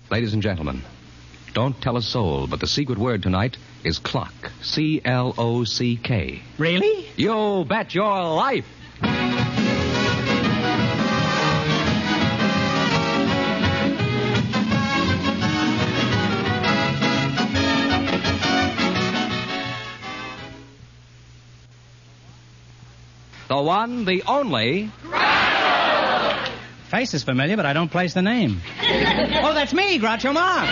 Ladies and gentlemen, don't tell a soul, but the secret word tonight is clock. C-L-O-C-K. Really? You bet your life. The one, the only... Face is familiar, but I don't place the name. Oh, that's me, Groucho Marx.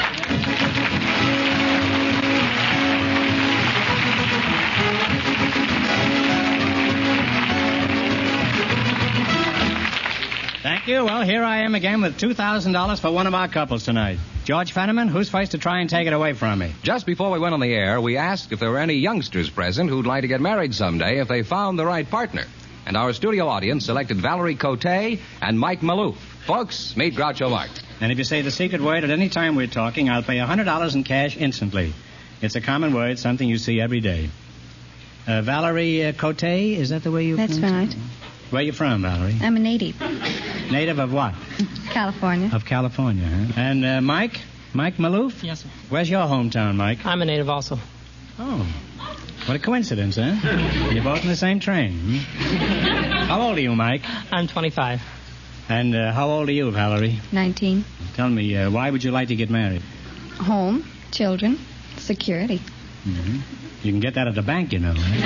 Thank you. Well, here I am again with $2,000 for one of our couples tonight. George Fenneman, who's first to try and take it away from me? Just before we went on the air, we asked if there were any youngsters present who'd like to get married someday if they found the right partner. And our studio audience selected Valerie Cote and Mike Maloof. Folks, meet Groucho Marx. And if you say the secret word at any time we're talking, I'll pay $100 in cash instantly. It's a common word, something you see every day. Valerie Cote, is that the way you That's pronounce right. it? Where are you from, Valerie? I'm a native. Native of what? California. Of California, huh? And Mike? Mike Maloof? Yes, sir. Where's your hometown, Mike? I'm a native also. Oh. What a coincidence, huh? You're both in the same train. How old are you, Mike? I'm 25. And how old are you, Valerie? 19. Tell me, why would you like to get married? Home, children, security. Mm-hmm. You can get that at the bank, you know. Right?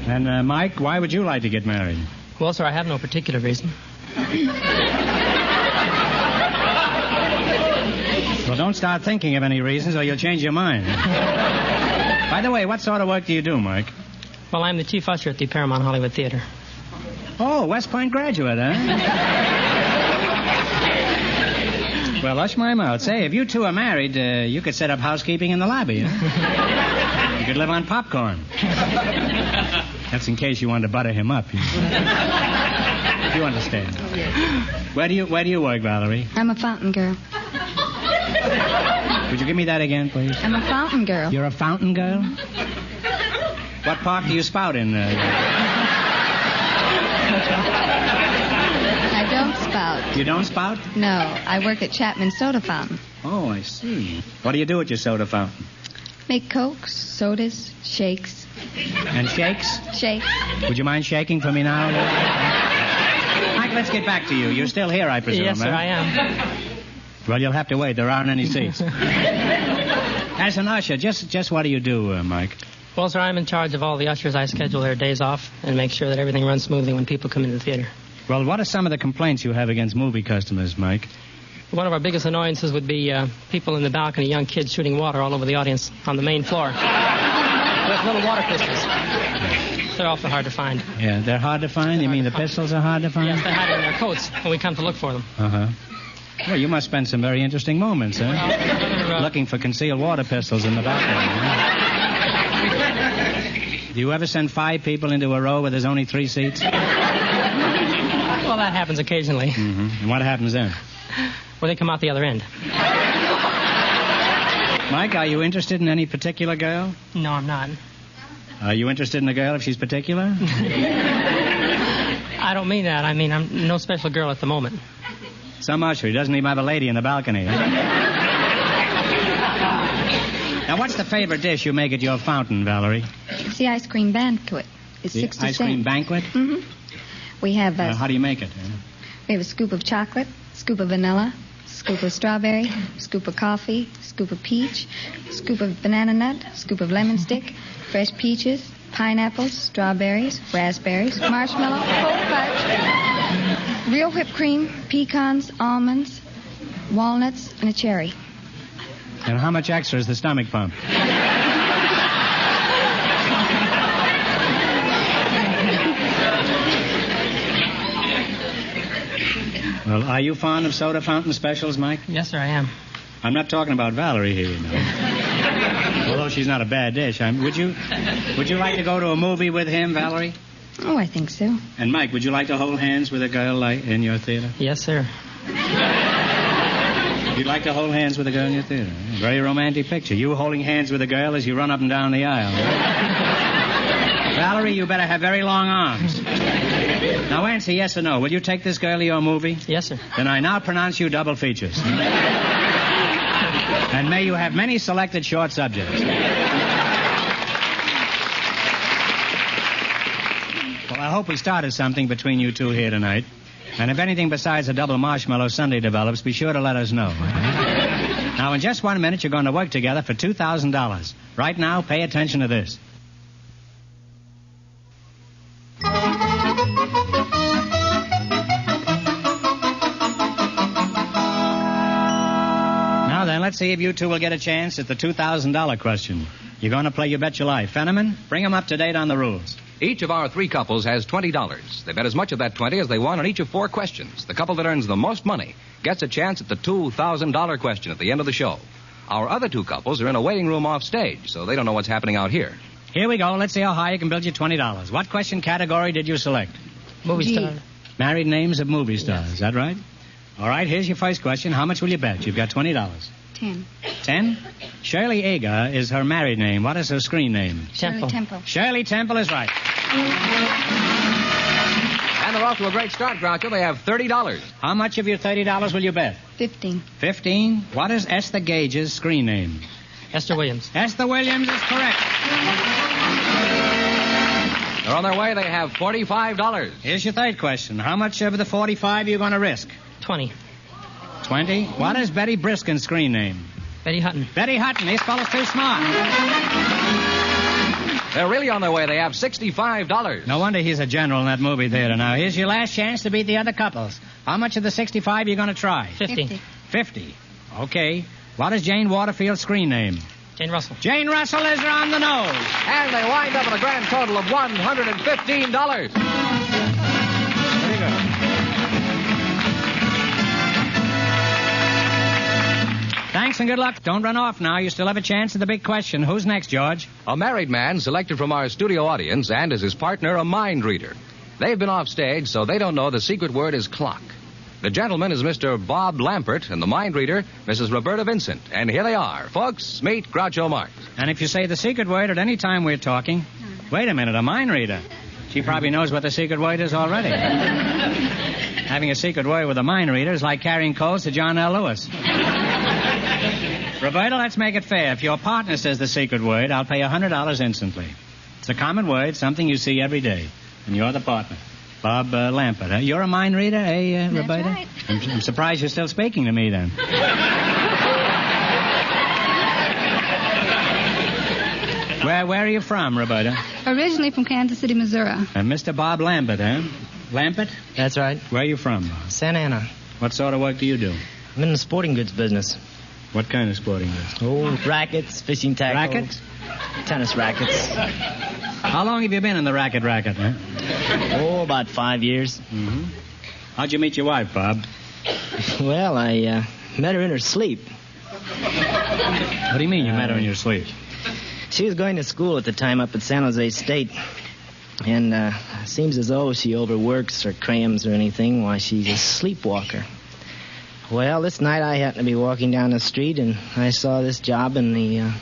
And, Mike, why would you like to get married? Well, sir, I have no particular reason. Well, don't start thinking of any reasons or you'll change your mind. By the way, what sort of work do you do, Mike? Well, I'm the chief usher at the Paramount Hollywood Theater. Oh, West Point graduate, huh? Well, hush my mouth. Say, if you two are married, you could set up housekeeping in the lobby, huh? You could live on popcorn. That's in case you wanted to butter him up. You understand. Where do you work, Valerie? I'm a fountain girl. Would you give me that again, please? I'm a fountain girl. You're a fountain girl? What park do you spout in? I don't spout. You don't spout? No, I work at Chapman's Soda Fountain. Oh, I see. What do you do at your soda fountain? Make cokes, sodas, shakes. And shakes? Shakes. Would you mind shaking for me now? Mike, let's get back to you. You're still here, I presume, Yes, sir, huh? I am. Well, you'll have to wait. There aren't any seats. As an usher, just what do you do, Mike? Well, sir, I'm in charge of all the ushers. I schedule their days off and make sure that everything runs smoothly when people come into the theater. Well, what are some of the complaints you have against movie customers, Mike? One of our biggest annoyances would be people in the balcony, young kids shooting water all over the audience on the main floor with little water pistols. They're awful hard to find. Yeah, they're hard to find? You mean the pistols are hard to find? Yes, they hide in their coats when we come to look for them. Uh-huh. Well, you must spend some very interesting moments, huh? Well, looking for concealed water pistols in the balcony, huh? Do you ever send 5 people into a row where there's only 3 seats? Well, that happens occasionally. Mm-hmm. And what happens then? Well, they come out the other end. Mike, are you interested in any particular girl? No, I'm not. Are you interested in a girl if she's particular? I don't mean that. I mean, I'm no special girl at the moment. Some usher. He doesn't even have a lady in the balcony. Huh? Now, what's the favorite dish you make at your fountain, Valerie? It's the ice cream banquet. It's 60 cents. Ice cream banquet? Mm-hmm. We have how do you make it? We have a scoop of chocolate, scoop of vanilla, scoop of strawberry, scoop of coffee, scoop of peach, scoop of banana nut, scoop of lemon stick, fresh peaches, pineapples, strawberries, raspberries, marshmallow, cold fudge, real whipped cream, pecans, almonds, walnuts, and a cherry. And how much extra is the stomach pump? Well, are you fond of soda fountain specials, Mike? Yes, sir, I am. I'm not talking about Valerie here, you know. Although she's not a bad dish. Would you like to go to a movie with him, Valerie? Oh, I think so. And Mike, would you like to hold hands with a girl like in your theater? Yes, sir. You'd like to hold hands with a girl in your theater? Very romantic picture. You holding hands with a girl as you run up and down the aisle. Valerie, you better have very long arms. Now answer yes or no. Will you take this girl to your movie? Yes, sir. Then I now pronounce you double features. And may you have many selected short subjects. Well, I hope we started something between you two here tonight. And if anything besides a double marshmallow sundae develops, be sure to let us know. Now, in just 1 minute, you're going to work together for $2,000. Right now, pay attention to this. Now then, let's see if you two will get a chance at the $2,000 question. You're going to play You Bet Your Life. Fenneman, bring them up to date on the rules. Each of our three couples has $20. They bet as much of that 20 as they won on each of 4 questions. The couple that earns the most money gets a chance at the $2,000 question at the end of the show. Our other 2 couples are in a waiting room off stage, so they don't know what's happening out here. Here we go. Let's see how high you can build your $20. What question category did you select? Movie star. Married names of movie stars. Yes. Is that right? All right, here's your first question. How much will you bet? You've got $20. 10. 10? Shirley Aga is her married name. What is her screen name? Shirley Temple. Shirley Temple is right. And they're off to a great start, Groucho. They have $30. How much of your $30 will you bet? 15. 15? What is Esther Gage's screen name? Esther Williams. Esther Williams is correct. They're on their way. They have $45. Here's your third question. How much of the 45 are you going to risk? 20. 20? What is Betty Briskin's screen name? Betty Hutton. Betty Hutton. These fellas too smart. They're really on their way. They have $65. No wonder he's a general in that movie theater. Now, here's your last chance to beat the other couples. How much of the 65 are you going to try? 50. 50. Okay. What is Jane Waterfield's screen name? Jane Russell. Jane Russell is on the nose. And they wind up with a grand total of $115. Very good. Thanks and good luck. Don't run off now. You still have a chance at the big question. Who's next, George? A married man selected from our studio audience and as his partner, a mind reader. They've been off stage, so they don't know the secret word is clock. The gentleman is Mr. Bob Lampert, and the mind reader, Mrs. Roberta Vincent. And here they are. Folks, meet Groucho Marx. And if you say the secret word at any time we're talking... Wait a minute, a mind reader. She probably knows what the secret word is already. Having a secret word with a mind reader is like carrying coals to John L. Lewis. Roberta, let's make it fair. If your partner says the secret word, I'll pay $100 instantly. It's a common word, something you see every day. And you're the partner. Bob Lampert. Huh? You're a mind reader, eh, Roberta? That's right. I'm surprised you're still speaking to me, then. Where are you from, Roberta? Originally from Kansas City, Missouri. Mr. Bob Lampert, huh? Lampert? That's right. Where are you from? Santa Ana. What sort of work do you do? I'm in the sporting goods business. What kind of sporting goods? Oh, rackets, fishing tackle. Rackets? Tennis rackets. How long have you been in the racket, huh? Oh, about 5 years. Mm-hmm. How'd you meet your wife, Bob? Well, I met her in her sleep. What do you mean you met her in your sleep? She was going to school at the time up at San Jose State. And seems as though she overworks or crams or anything while she's a sleepwalker. Well, this night I happened to be walking down the street and I saw this job in the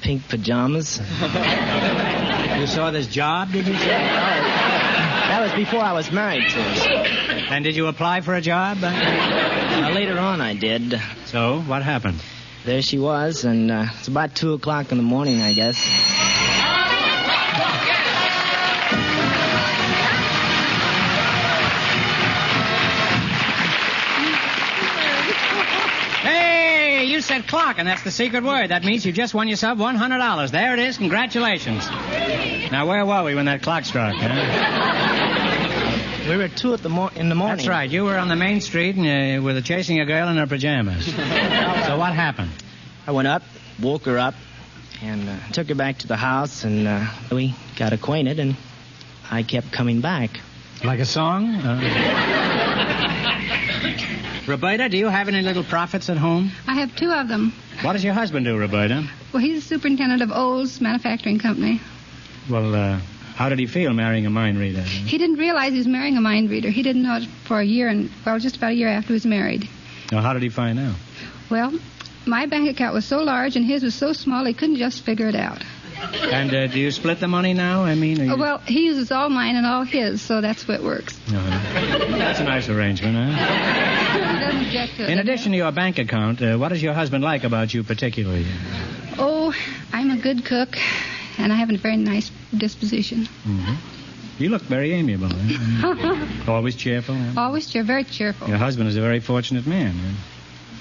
pink pajamas. You saw this job, did you say? That was before I was married to her. And did you apply for a job? Later on I did. So, what happened? There she was, and it's about 2 o'clock in the morning, I guess. Hey, you said clock, and that's the secret word. That means you just won yourself $100. There it is. Congratulations. Now, where were we when that clock struck? We were at 2 in the morning. That's right. You were on the main street and you were chasing a girl in her pajamas. So what happened? I went up, woke her up, and took her back to the house, and we got acquainted, and I kept coming back. Like a song? Roberta, do you have any little prophets at home? I have 2 of them. What does your husband do, Roberta? Well, he's the superintendent of Olds Manufacturing Company. Well, how did he feel marrying a mind reader? He didn't realize he was marrying a mind reader. He didn't know it for a year, just about a year after he was married. Now, how did he find out? Well, my bank account was so large and his was so small he couldn't just figure it out. And do you split the money now? I mean, Well, he uses all mine and all his, so that's what works. That's a nice arrangement, huh? He doesn't object to it. In addition to your bank account, what does your husband like about you particularly? Oh, I'm a good cook, and I have a very nice disposition. Mm-hmm. You look very amiable. Always cheerful. Always very cheerful. Your husband is a very fortunate man.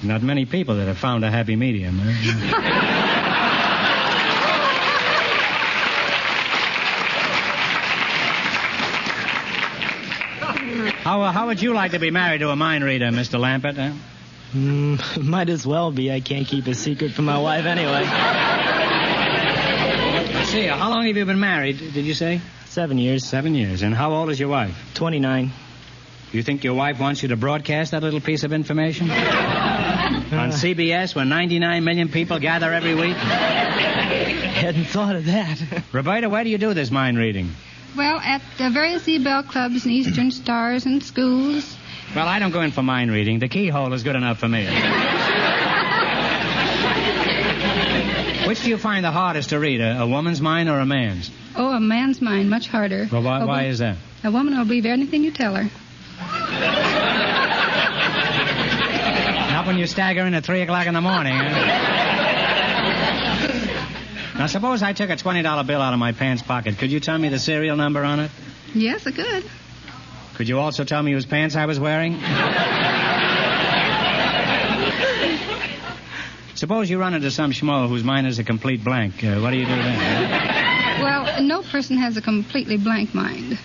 Not many people that have found a happy medium. How would you like to be married to a mind reader, Mr. Lampert? Might as well be. I can't keep a secret from my wife anyway. Let's see. How long have you been married, did you say? 7 years. 7 years. And how old is your wife? 29. You think your wife wants you to broadcast that little piece of information? On CBS, where 99 million people gather every week? Hadn't thought of that. Roberta, where do you do this mind reading? Well, at the various E-Bell clubs and Eastern Stars and schools. Well, I don't go in for mind reading. The keyhole is good enough for me. Which do you find the hardest to read, a woman's mind or a man's? Oh, a man's mind, much harder. Well, why is that? A woman will believe anything you tell her. Not when you stagger in at 3 o'clock in the morning, huh? Now, suppose I took a $20 bill out of my pants pocket. Could you tell me the serial number on it? Yes, I could. Could you also tell me whose pants I was wearing? Suppose you run into some schmo whose mind is a complete blank. What do you do then? Well, no person has a completely blank mind.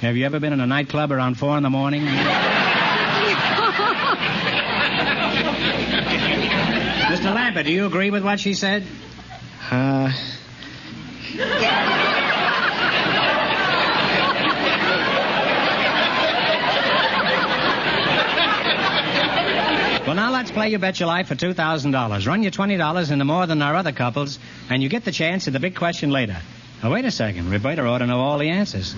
Have you ever been in a nightclub around 4 in the morning? Mr. Lambert, do you agree with what she said? Well, now let's play You Bet Your Life for $2,000. Run your $20 into more than our other couples, and you get the chance at the big question later. Now, wait a second. Roberta ought to know all the answers.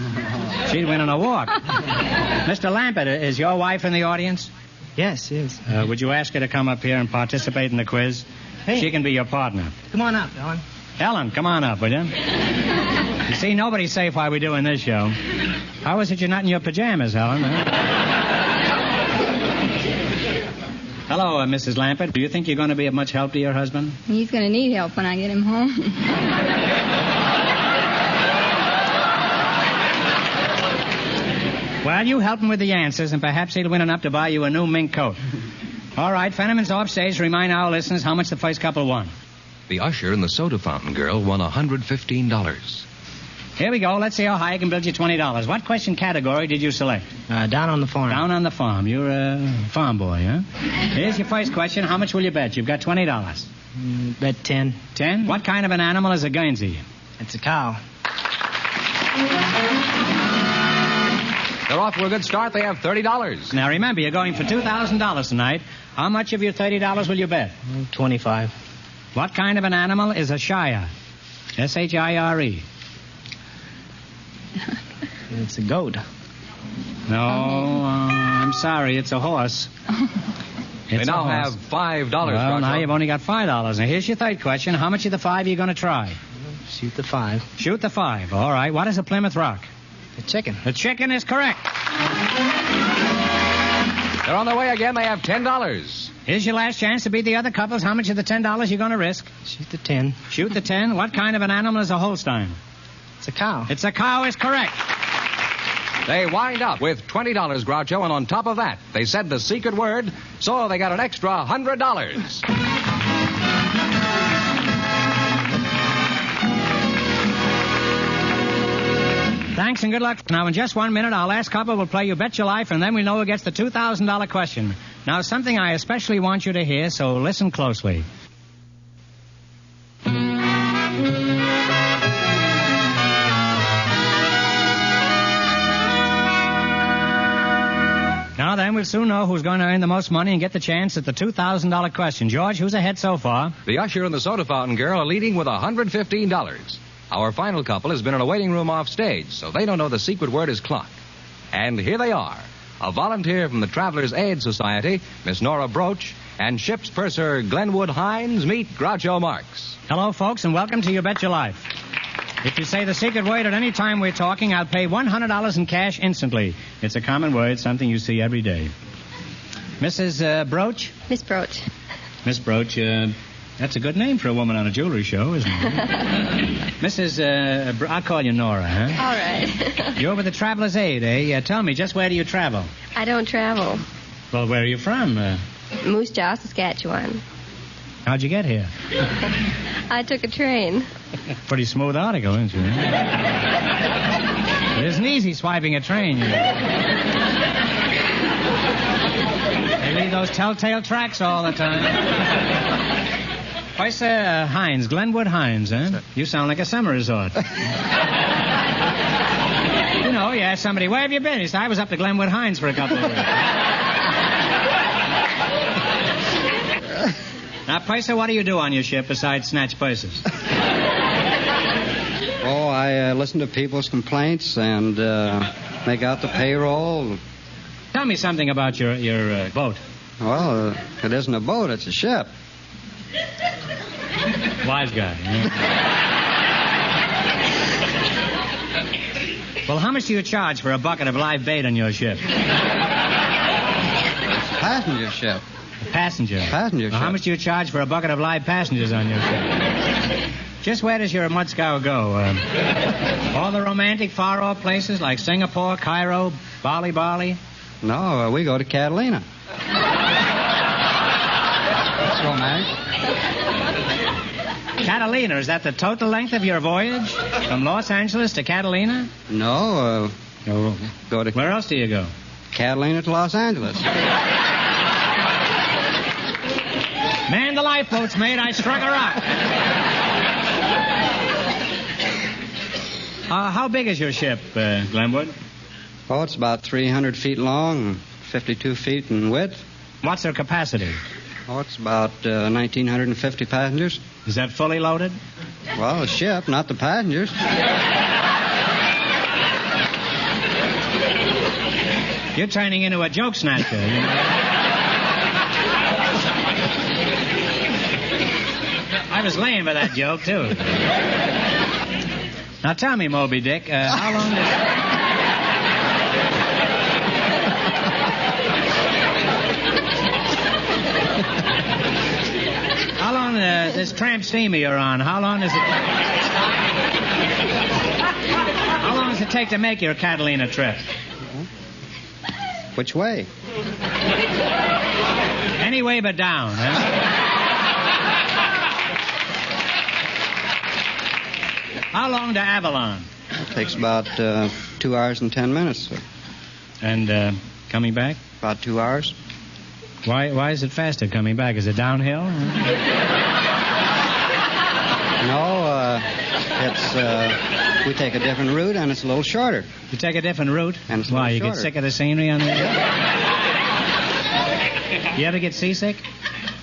She'd win on a walk. Mr. Lambert, is your wife in the audience? Yes, yes. Would you ask her to come up here and participate in the quiz? Hey. She can be your partner. Come on up, Ellen. Ellen, come on up, will you? You see, nobody's safe while we're doing this show. How is it you're not in your pajamas, Ellen? Hello, Mrs. Lampert. Do you think you're going to be of much help to your husband? He's going to need help when I get him home. Well, you help him with the answers, and perhaps he'll win enough to buy you a new mink coat. All right, Fenneman's offstage to remind our listeners how much the first couple won. The usher and the soda fountain girl won $115. Here we go. Let's see how high I can build you $20. What question category did you select? Down on the farm. Down on the farm. You're a farm boy, huh? Here's your first question. How much will you bet? You've got $20. Bet 10. 10? What kind of an animal is a Guernsey? It's a cow. They're off to a good start. They have $30. Now, remember, you're going for $2,000 tonight. How much of your $30 will you bet? 25. What kind of an animal is a shire? S-H-I-R-E. It's a goat. No, I'm sorry. It's a horse. They now have $5. Well, now you've only got $5. Now, here's your third question. How much of the 5 are you going to try? Shoot the 5. Shoot the 5. All right. What is a Plymouth Rock? A chicken. The chicken is correct. They're on their way again. They have $10. Here's your last chance to beat the other couples. How much of the $10 you going to risk? Shoot the 10. Shoot the 10. What kind of an animal is a Holstein? It's a cow. It's a cow is correct. They wind up with $20, Groucho, and on top of that, they said the secret word, so they got an extra $100. Thanks and good luck. Now, in just 1 minute, our last couple will play You Bet Your Life, and then we know who gets the $2,000 question. Now, something I especially want you to hear, so listen closely. Now then, we'll soon know who's going to earn the most money and get the chance at the $2,000 question. George, who's ahead so far? The usher and the soda fountain girl are leading with $115. Our final couple has been in a waiting room off stage, so they don't know the secret word is clock. And here they are, a volunteer from the Travelers Aid Society, Miss Nora Broach, and ship's purser Glenwood Hines meet Groucho Marx. Hello, folks, and welcome to You Bet Your Life. If you say the secret word at any time we're talking, I'll pay $100 in cash instantly. It's a common word, something you see every day. Mrs. Broach? Miss Broach. Miss Broach, that's a good name for a woman on a jewelry show, isn't it? Mrs. I'll call you Nora, huh? All right. You're with the Traveler's Aid, eh? Tell me, just where do you travel? I don't travel. Well, where are you from? Moose Jaw, Saskatchewan. How'd you get here? I took a train. Pretty smooth article, isn't it? It isn't easy swiping a train, you know. They leave those telltale tracks all the time. Why, sir, Hines, Glenwood Hines, huh? You sound like a summer resort. You know, you ask somebody, where have you been? He said, I was up to Glenwood Hines for a couple of weeks. Now, Purser, what do you do on your ship besides snatch purses? Oh, I listen to people's complaints and make out the payroll. Tell me something about your boat. Well, it isn't a boat, it's a ship. Wise guy. Yeah. Well, how much do you charge for a bucket of live bait on your ship? It's a passenger ship. Passenger ship. Well, how much do you charge for a bucket of live passengers on your ship? Just where does your mudscow go? All the romantic far-off places like Singapore, Cairo, Bali? No, we go to Catalina. That's romantic. Catalina, is that the total length of your voyage? From Los Angeles to Catalina? No, go to... Where else do you go? Catalina to Los Angeles. Man the lifeboats, mate. I struck a rock. How big is your ship, Glenwood? Oh, it's about 300 feet long, 52 feet in width. What's their capacity? Oh, it's about 1,950 passengers. Is that fully loaded? Well, the ship, not the passengers. You're turning into a joke snatcher. You know? I was laying for that joke, too. Now, tell me, Moby Dick, how long How long, this tramp steamer you're on, how long does it take to make your Catalina trip? Which way? Any way but down, huh? How long to Avalon? It takes about 2 hours and 10 minutes, sir. And coming back? About 2 hours. Why is it faster coming back? Is it downhill? No, we take a different route, and it's a little shorter. You take a different route? And it's Why, you shorter. get sick of the scenery on the... You ever get seasick?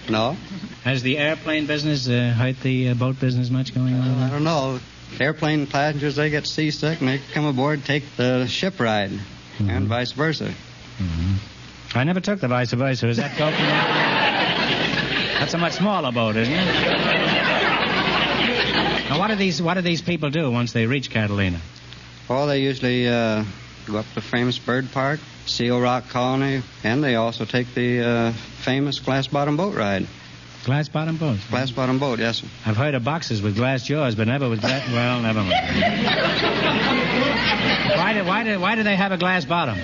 No. Has the airplane business hurt the boat business much going on? I don't know. Airplane passengers, they get seasick, and they come aboard and take the ship ride, and vice versa. Mm-hmm. I never took the vice versa. Is that Coke? That's a much smaller boat, isn't it? Now, what do these people do once they reach Catalina? Oh, they usually go up to famous bird park, Seal Rock Colony, and they also take the famous glass bottom boat ride. Glass bottom boat? Glass bottom boat, yes, sir. I've heard of boxes with glass jaws, but never with glass... Well, never mind. Why do they have a glass bottom?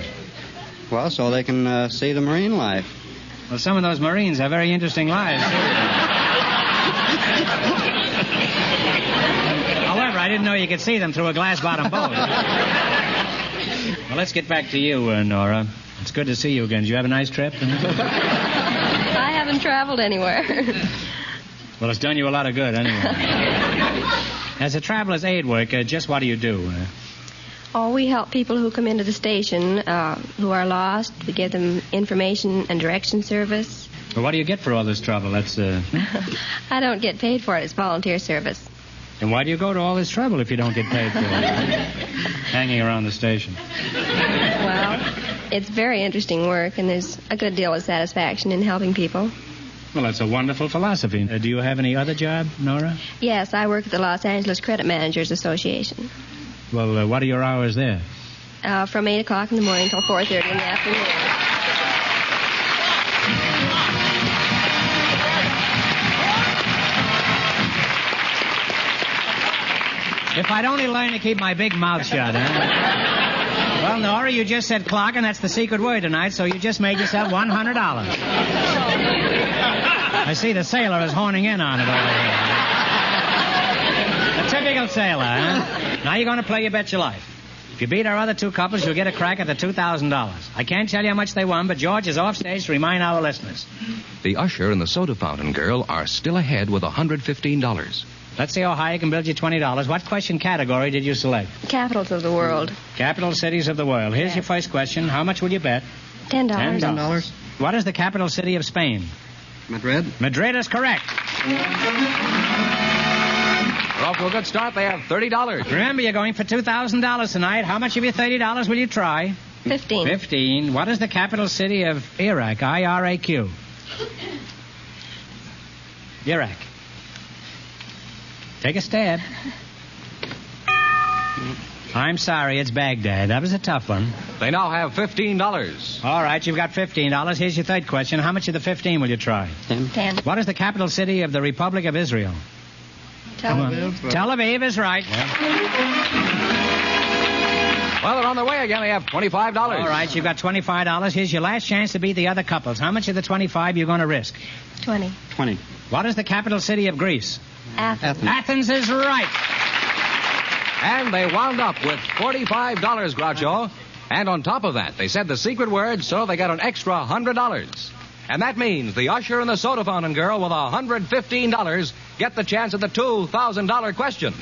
Well, so they can see the marine life. Well, some of those Marines have very interesting lives. However, I didn't know you could see them through a glass bottom boat. Well, let's get back to you, Nora. It's good to see you again. Did you have a nice trip? I haven't traveled anywhere. Well, it's done you a lot of good, anyway. As a traveler's aid worker, just what do you do? Oh, we help people who come into the station who are lost. We give them information and direction service. Well, what do you get for all this trouble? That's, I don't get paid for it. It's volunteer service. And why do you go to all this trouble if you don't get paid for it? Hanging around the station. Well, it's very interesting work, and there's a good deal of satisfaction in helping people. Well, that's a wonderful philosophy. Do you have any other job, Nora? Yes, I work at the Los Angeles Credit Managers Association. Well, what are your hours there? From 8 o'clock in the morning till 4:30 in the afternoon. If I'd only learned to keep my big mouth shut, huh? Well, Nora, you just said clock, and that's the secret word tonight, so you just made yourself $100. I see the sailor is horning in on it over here. A typical sailor, huh? Now you're going to play You Bet Your Life. If you beat our other two couples, you'll get a crack at the $2,000. I can't tell you how much they won, but George is off stage to remind our listeners. The usher and the soda fountain girl are still ahead with $115. Let's see how high I can build you $20. What question category did you select? Capitals of the world. Capital cities of the world. Here's your first question. How much will you bet? $10. $10. What is the capital city of Spain? Madrid. Madrid is correct. We're off to a good start. They have $30. Remember, you're going for $2,000 tonight. How much of your $30 will you try? 15. 15. What is the capital city of Iraq? I-R-A-Q. Iraq. Take a stab. I'm sorry, it's Baghdad. That was a tough one. They now have $15. All right, you've got $15. Here's your third question. How much of the 15 will you try? 10. What is the capital city of the Republic of Israel? Tel Aviv. Tel Aviv is right. Well, they're on their way again. They have $25. All right, you've got $25. Here's your last chance to beat the other couples. How much of the 25 you going to risk? 20. 20. What is the capital city of Greece? Athens. Athens is right. And they wound up with $45, Groucho. And on top of that, they said the secret word, so they got an extra $100. And that means the usher and the soda fountain girl with $115 get the chance at the $2,000 question.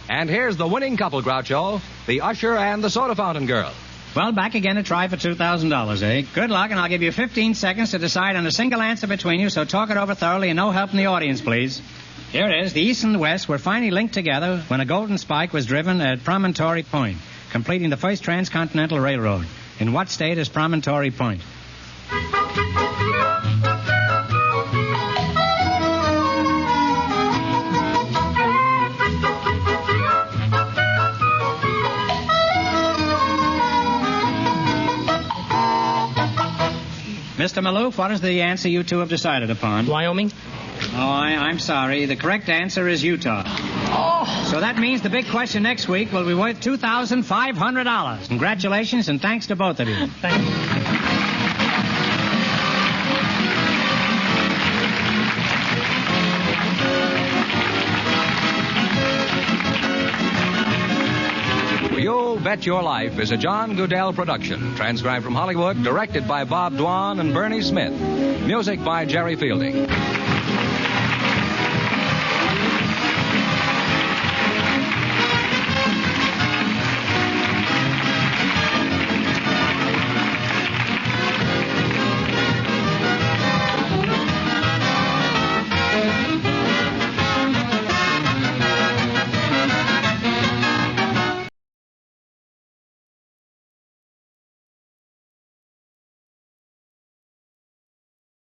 And here's the winning couple, Groucho, the usher and the soda fountain girl. Well, back again to try for $2,000, eh? Good luck, and I'll give you 15 seconds to decide on a single answer between you, so talk it over thoroughly and no help in the audience, please. Here it is. The East and the West were finally linked together when a golden spike was driven at Promontory Point, completing the first transcontinental railroad. In what state is Promontory Point? Mr. Maloof, what is the answer you two have decided upon? Wyoming? Oh, I'm sorry. The correct answer is Utah. Oh! So that means the big question next week will be worth $2,500. Congratulations and thanks to both of you. Thank you. You Bet Your Life is a John Goodell production, transcribed from Hollywood, directed by Bob Dwan and Bernie Smith. Music by Jerry Fielding.